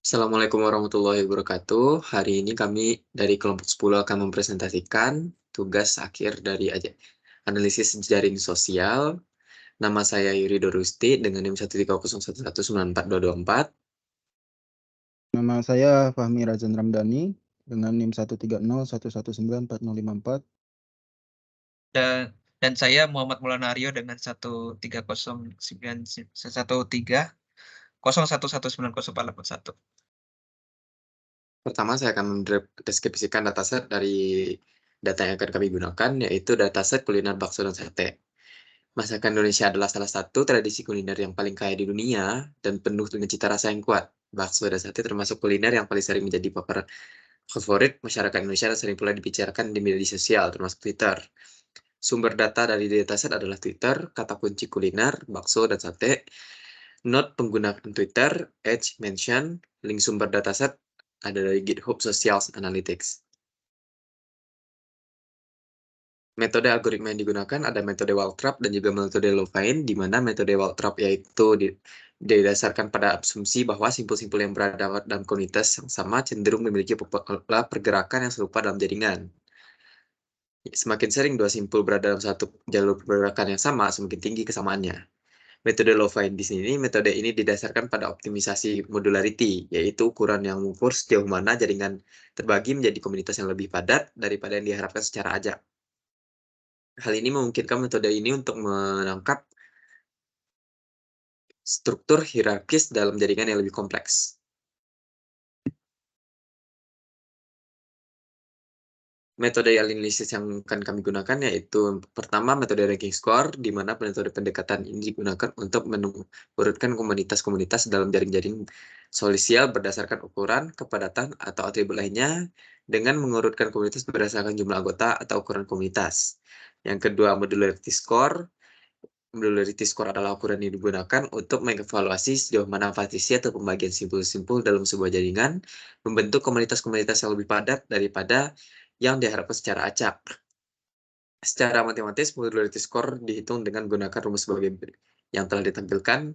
Assalamualaikum warahmatullahi wabarakatuh. Hari ini kami dari kelompok 10 akan mempresentasikan tugas akhir dari analisis jaring sosial. Nama saya Yuri Dorusti dengan NIM 13011942224. Nama saya Fahmi Razan Ramdhani dengan NIM 130119404. Dan saya Muhammad Mulanario dengan 130911301190481. Pertama, saya akan mendeskripsikan dataset dari data yang akan kami gunakan, yaitu dataset kuliner bakso dan sate. Masakan Indonesia adalah salah satu tradisi kuliner yang paling kaya di dunia dan penuh dengan cita rasa yang kuat. Bakso dan sate termasuk kuliner yang paling sering menjadi paparan favorit masyarakat Indonesia dan sering pula dibicarakan di media sosial, termasuk Twitter. Sumber data dari dataset adalah Twitter, kata kunci kuliner, bakso, dan sate. Note penggunaan Twitter, mention, link sumber dataset ada dari GitHub Social Analytics. Metode algoritma yang digunakan ada metode Waltrap dan juga metode Levine, di mana metode Waltrap yaitu didasarkan pada asumsi bahwa simpul-simpul yang berada dalam komunitas yang sama cenderung memiliki pola pergerakan yang serupa dalam jaringan. Semakin sering dua simpul berada dalam satu jalur pergerakan yang sama, semakin tinggi kesamaannya. Metode Levine di sini, metode ini didasarkan pada optimisasi modularity, yaitu ukuran yang mengukur sejauh mana jaringan terbagi menjadi komunitas yang lebih padat daripada yang diharapkan secara acak. Hal ini memungkinkan metode ini untuk menangkap struktur hierarkis dalam jaringan yang lebih kompleks. Metode analisis yang akan kami gunakan yaitu pertama metode ranking score, di mana metode pendekatan ini digunakan untuk menurunkan komunitas-komunitas dalam jaring-jaring sosial berdasarkan ukuran, kepadatan, atau atribut lainnya dengan mengurutkan komunitas berdasarkan jumlah anggota atau ukuran komunitas. Yang kedua, modularity score. Modularity score adalah ukuran yang digunakan untuk mengevaluasi sejauh mana partisi atau pembagian simpul-simpul dalam sebuah jaringan membentuk komunitas-komunitas yang lebih padat daripada yang diharapkan secara acak. Secara matematis, modularity score dihitung dengan menggunakan rumus sebagai yang telah ditampilkan.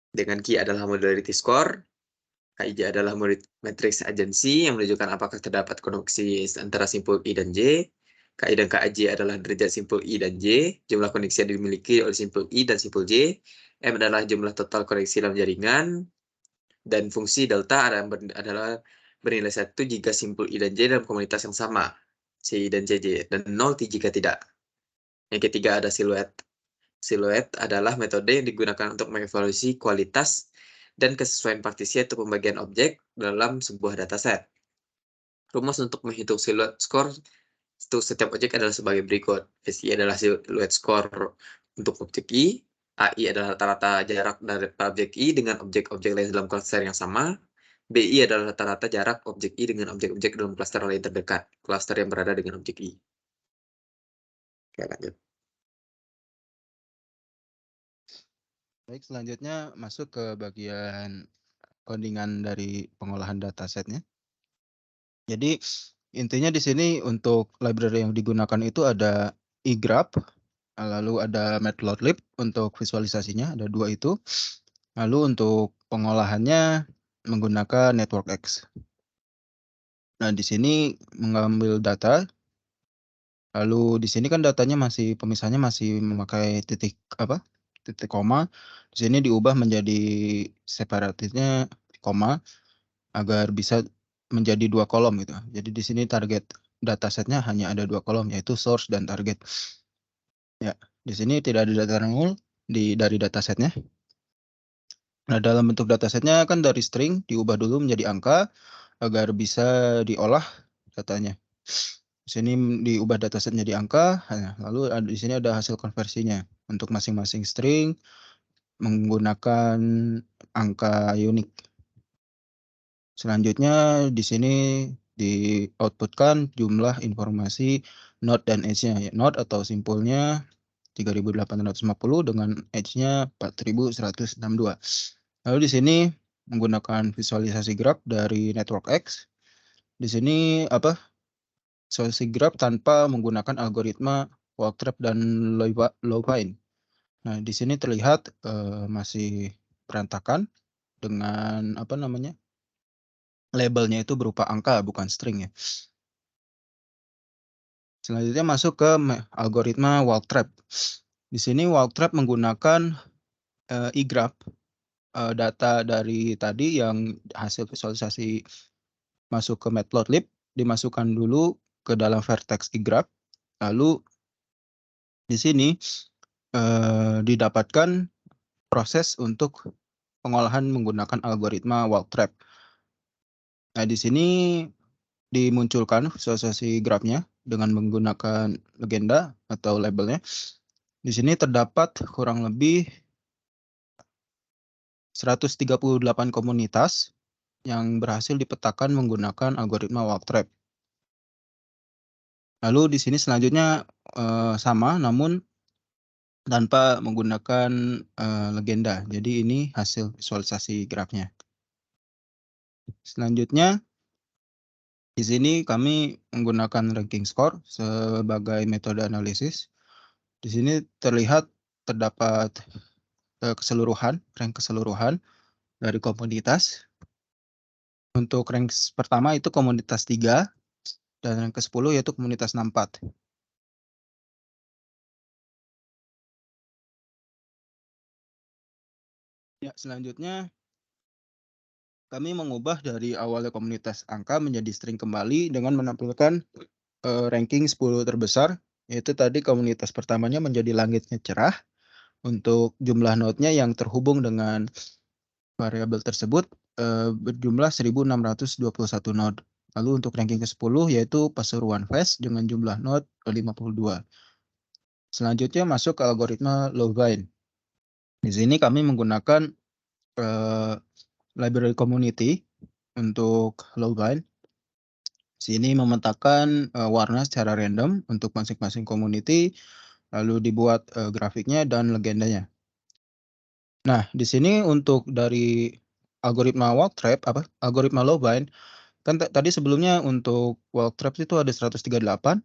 Dengan Q adalah modularity score, KIJ adalah matriks agensi yang menunjukkan apakah terdapat koneksi antara simpul I dan J. KI dan KJ adalah derajat simpul I dan J, jumlah koneksi yang dimiliki oleh simpul I dan simpul J. M adalah jumlah total koneksi dalam jaringan, dan fungsi delta adalah bernilai 1 jika simpul I dan J dalam komunitas yang sama, C dan JJ, dan 0 jika tidak. Yang ketiga ada siluet. Siluet adalah metode yang digunakan untuk mengevaluasi kualitas dan kesesuaian partisi atau pembagian objek dalam sebuah dataset. Rumus untuk menghitung siluet score untuk setiap objek adalah sebagai berikut. SI adalah siluet score untuk objek I, AI adalah rata-rata jarak dari objek I dengan objek-objek lain dalam klaster yang sama, BI adalah rata-rata jarak objek I dengan objek-objek dalam klaster lain terdekat, klaster yang berada dengan objek I. Oke, lanjut. Baik, selanjutnya masuk ke bagian codingan dari pengolahan datasetnya. Jadi intinya di sini untuk library yang digunakan itu ada iGraph, lalu ada matplotlib untuk visualisasinya, ada dua itu. Lalu untuk pengolahannya menggunakan NetworkX. Nah, di sini mengambil data. Lalu di sini kan datanya pemisahnya masih memakai titik koma. Di sini diubah menjadi separatisnya koma agar bisa menjadi 2 kolom gitu. Jadi di sini target datasetnya hanya ada 2 kolom, yaitu source dan target. Ya, di sini tidak ada data nol dari datasetnya. Nah, dalam bentuk datasetnya kan dari string diubah dulu menjadi angka agar bisa diolah datanya. Di sini diubah dataset menjadi angka, lalu di sini ada hasil konversinya untuk masing-masing string menggunakan angka unik. Selanjutnya di sini di-outputkan jumlah informasi node dan edge-nya. Node atau simpulnya 3850 dengan edge-nya 4162. Lalu di sini menggunakan visualisasi graph dari NetworkX. Di sini visualisasi graph tanpa menggunakan algoritma Waltrap dan Levine. Nah, di sini terlihat masih berantakan dengan labelnya itu berupa angka bukan string ya. Selanjutnya masuk ke algoritma Walk-Trap. Di sini Walk-Trap menggunakan iGraph, data dari tadi yang hasil visualisasi masuk ke Matplotlib, dimasukkan dulu ke dalam vertex iGraph, lalu di sini didapatkan proses untuk pengolahan menggunakan algoritma Walk-Trap. Nah, di sini dimunculkan visualisasi grafnya dengan menggunakan legenda atau labelnya. Di sini terdapat kurang lebih 138 komunitas yang berhasil dipetakan menggunakan algoritma Walk-Trap. Lalu di sini selanjutnya sama, namun tanpa menggunakan legenda. Jadi ini hasil visualisasi grafnya. Selanjutnya di sini kami menggunakan ranking score sebagai metode analisis. Di sini terlihat terdapat rank keseluruhan dari komunitas. Untuk rank pertama itu komunitas 3 dan rank ke-10 yaitu komunitas 64. Ya, selanjutnya kami mengubah dari awalnya komunitas angka menjadi string kembali dengan menampilkan ranking 10 terbesar, yaitu tadi komunitas pertamanya menjadi langitnya cerah. Untuk jumlah node-nya yang terhubung dengan variabel tersebut berjumlah 1621 node. Lalu untuk ranking ke-10 yaitu Pasuruan Fast dengan jumlah node 52. Selanjutnya masuk ke algoritma Login. Di sini kami menggunakan library community untuk Login. Sini memetakan warna secara random untuk masing-masing community, lalu dibuat grafiknya dan legendanya. Nah, di sini untuk dari algoritma Walk-Trap, algoritma Login, kan tadi sebelumnya untuk Walk-Trap itu ada 138.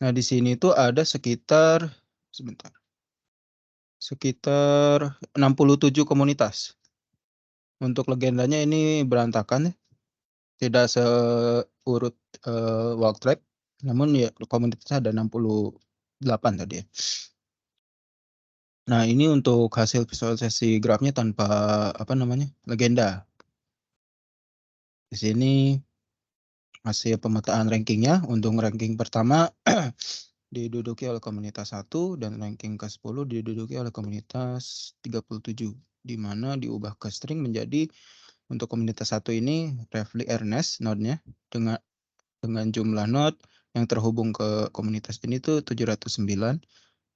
Nah, di sini itu ada sekitar 67 komunitas. Untuk legendanya ini berantakan ya. Tidak seurut Walk-Trap, namun ya komunitasnya ada 68 tadi ya. Nah, ini untuk hasil visualisasi grafnya tanpa legenda. Di sini hasil pemetaan rankingnya. Untuk ranking pertama diduduki oleh komunitas 1 dan ranking ke-10 diduduki oleh komunitas 37, di mana diubah ke string menjadi untuk komunitas 1 ini Refli Ernest node-nya dengan jumlah node yang terhubung ke komunitas ini tuh 709.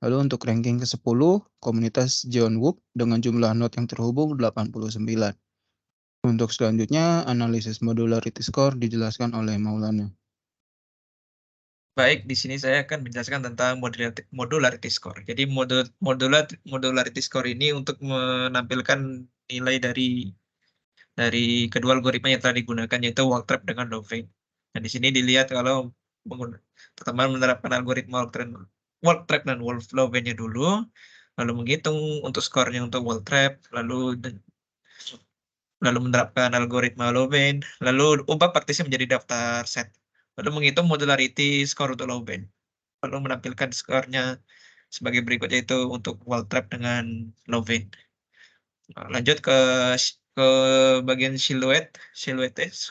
Lalu untuk ranking ke-10 komunitas John Wook dengan jumlah node yang terhubung 89. Untuk selanjutnya analisis modularity score dijelaskan oleh Maulana. Baik, di sini saya akan menjelaskan tentang modularity score. Jadi modularity score ini untuk menampilkan nilai dari kedua algoritma yang telah digunakan, yaitu Walk-Trap dengan Login. Nah, di sini dilihat kalau pertama menerapkan algoritma Walk-Trap dan Login-nya dulu, lalu menghitung untuk skornya untuk Walk-Trap, lalu menerapkan algoritma Login, lalu ubah partisnya menjadi daftar set. Lalu menghitung modularity score untuk Login. Lalu menampilkan skornya sebagai berikut, yaitu untuk Walk-Trap dengan Login. Nah, lanjut ke bagian siluetnya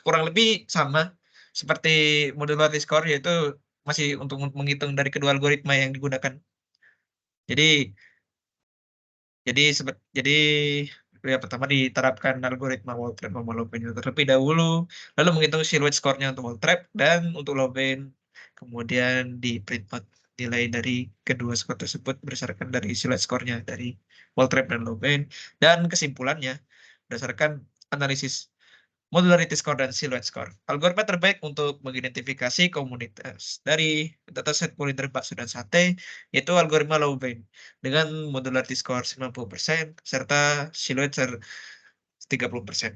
kurang lebih sama seperti modularity score, yaitu masih untuk menghitung dari kedua algoritma yang digunakan. Jadi ya, pertama diterapkan algoritma Walk-Trap sama Login terlebih dahulu, lalu menghitung siluet skornya untuk Walk-Trap dan untuk Login, kemudian di print out nilai dari kedua skor tersebut berdasarkan dari siluet skornya dari Walk-Trap dan Login, dan kesimpulannya berdasarkan analisis modularity score dan silhouette score. Algoritma terbaik untuk mengidentifikasi komunitas dari dataset pointer bakso dan sate yaitu algoritma Login dengan modularity score 90% serta silhouette 30%.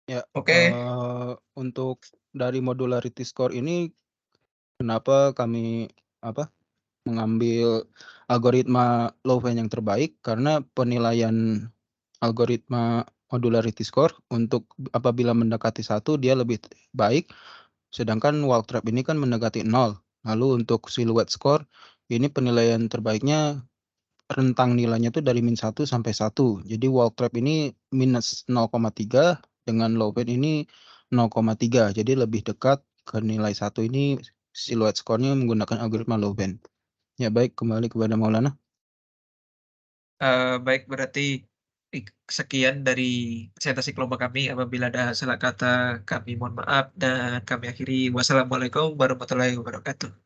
Ya, Oke. untuk dari modularity score ini kenapa kami mengambil algoritma Login yang terbaik, karena penilaian algoritma modularity score. Untuk apabila mendekati 1 dia lebih baik, sedangkan wall trap ini kan mendekati 0. Lalu untuk silhouette score, ini penilaian terbaiknya rentang nilainya tuh dari -1 sampai 1. Jadi wall trap ini -0,3 dengan low band ini 0,3. Jadi lebih dekat ke nilai 1 ini silhouette score-nya menggunakan algoritma low band. Ya baik, kembali kepada Maulana. Baik, berarti sekian dari presentasi kelompok kami. Apabila ada salah kata, kami mohon maaf dan kami akhiri. Wassalamualaikum warahmatullahi wabarakatuh.